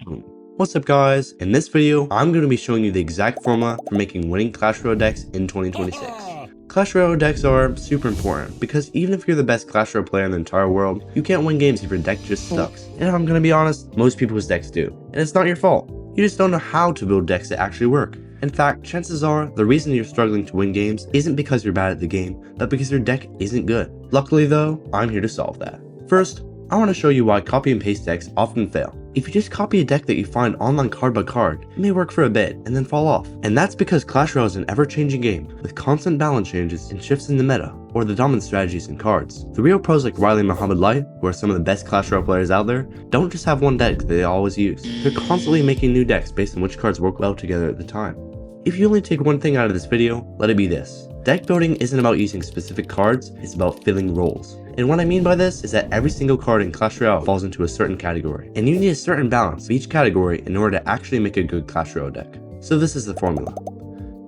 Boom. What's up guys, in this video I'm going to be showing you the exact formula for making winning Clash Royale decks in 2026. Clash Royale decks are super important because even if you're the best Clash Royale player in the entire world, you can't win games if your deck just sucks. And I'm going to be honest, most people's decks do. And it's not your fault. You just don't know how to build decks that actually work. In fact, chances are the reason you're struggling to win games isn't because you're bad at the game, but because your deck isn't good. Luckily though, I'm here to solve that. First, I want to show you why copy and paste decks often fail. If you just copy a deck that you find online card by card, it may work for a bit and then fall off. And that's because Clash Royale is an ever-changing game with constant balance changes and shifts in the meta, or the dominant strategies and cards. The real pros like Riley and Muhammad Light, who are some of the best Clash Royale players out there, don't just have one deck that they always use. They're constantly making new decks based on which cards work well together at the time. If you only take one thing out of this video, let it be this. Deck building isn't about using specific cards, it's about filling roles. And what I mean by this is that every single card in Clash Royale falls into a certain category, and you need a certain balance of each category in order to actually make a good Clash Royale deck. So this is the formula.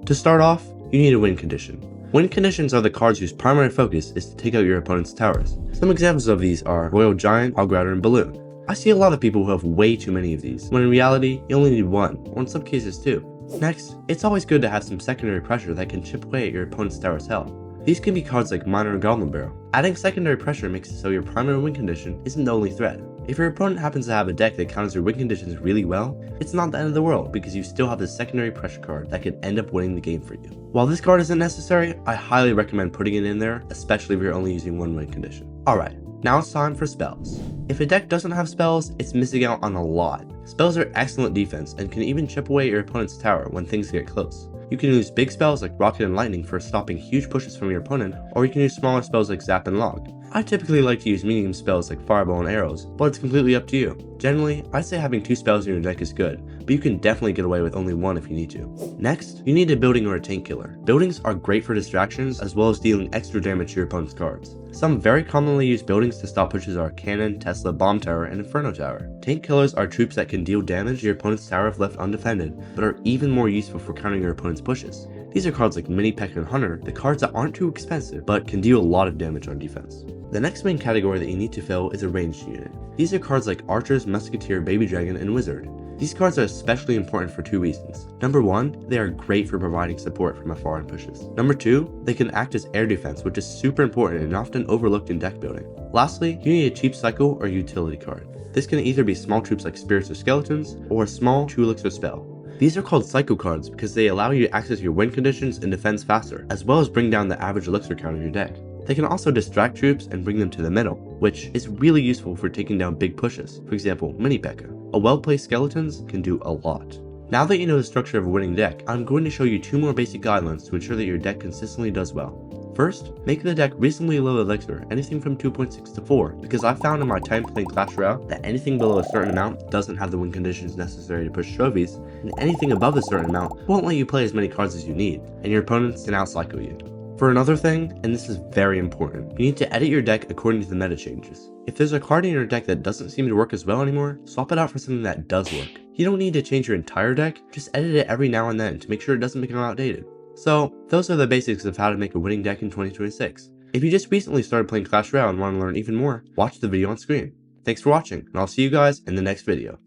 To start off, you need a win condition. Win conditions are the cards whose primary focus is to take out your opponent's towers. Some examples of these are Royal Giant, Hog Rider, and Balloon. I see a lot of people who have way too many of these, when in reality, you only need one, or in some cases two. Next, it's always good to have some secondary pressure that can chip away at your opponent's tower's health. These can be cards like Miner and Goblin Barrel. Adding secondary pressure makes it so your primary win condition isn't the only threat. If your opponent happens to have a deck that counters your win conditions really well, it's not the end of the world because you still have the secondary pressure card that could end up winning the game for you. While this card isn't necessary, I highly recommend putting it in there, especially if you're only using one win condition. Alright, now it's time for spells. If a deck doesn't have spells, it's missing out on a lot. Spells are excellent defense and can even chip away at your opponent's tower when things get close. You can use big spells like Rocket and Lightning for stopping huge pushes from your opponent, or you can use smaller spells like Zap and Log. I typically like to use medium spells like Fireball and Arrows, but it's completely up to you. Generally, I say having 2 spells in your deck is good, but you can definitely get away with only 1 if you need to. Next, you need a building or a tank killer. Buildings are great for distractions as well as dealing extra damage to your opponent's cards. Some very commonly used buildings to stop pushes are Cannon, Tesla, Bomb Tower, and Inferno Tower. Tank killers are troops that can deal damage to your opponent's tower if left undefended, but are even more useful for countering your opponent's pushes. These are cards like Mini Peck and Hunter, the cards that aren't too expensive, but can deal a lot of damage on defense. The next main category that you need to fill is a ranged unit. These are cards like Archers, Musketeer, Baby Dragon, and Wizard. These cards are especially important for 2 reasons. Number 1, they are great for providing support from afar in pushes. Number 2, they can act as air defense, which is super important and often overlooked in deck building. Lastly, you need a cheap cycle or utility card. This can either be small troops like Spirits or Skeletons, or a small 2 elixir spell. These are called cycle cards because they allow you to access your win conditions and defense faster, as well as bring down the average elixir count of your deck. They can also distract troops and bring them to the middle, which is really useful for taking down big pushes. For example, Mini P.E.K.K.A. A well-placed Skeletons can do a lot. Now that you know the structure of a winning deck, I'm going to show you 2 more basic guidelines to ensure that your deck consistently does well. First, make the deck reasonably low elixir, anything from 2.6 to 4, because I found in my time playing Clash Royale that anything below a certain amount doesn't have the win conditions necessary to push trophies, and anything above a certain amount won't let you play as many cards as you need, and your opponents can outcycle you. For another thing, and this is very important, you need to edit your deck according to the meta changes. If there's a card in your deck that doesn't seem to work as well anymore, swap it out for something that does work. You don't need to change your entire deck, just edit it every now and then to make sure it doesn't become outdated. So, those are the basics of how to make a winning deck in 2026. If you just recently started playing Clash Royale and want to learn even more, watch the video on screen. Thanks for watching, and I'll see you guys in the next video.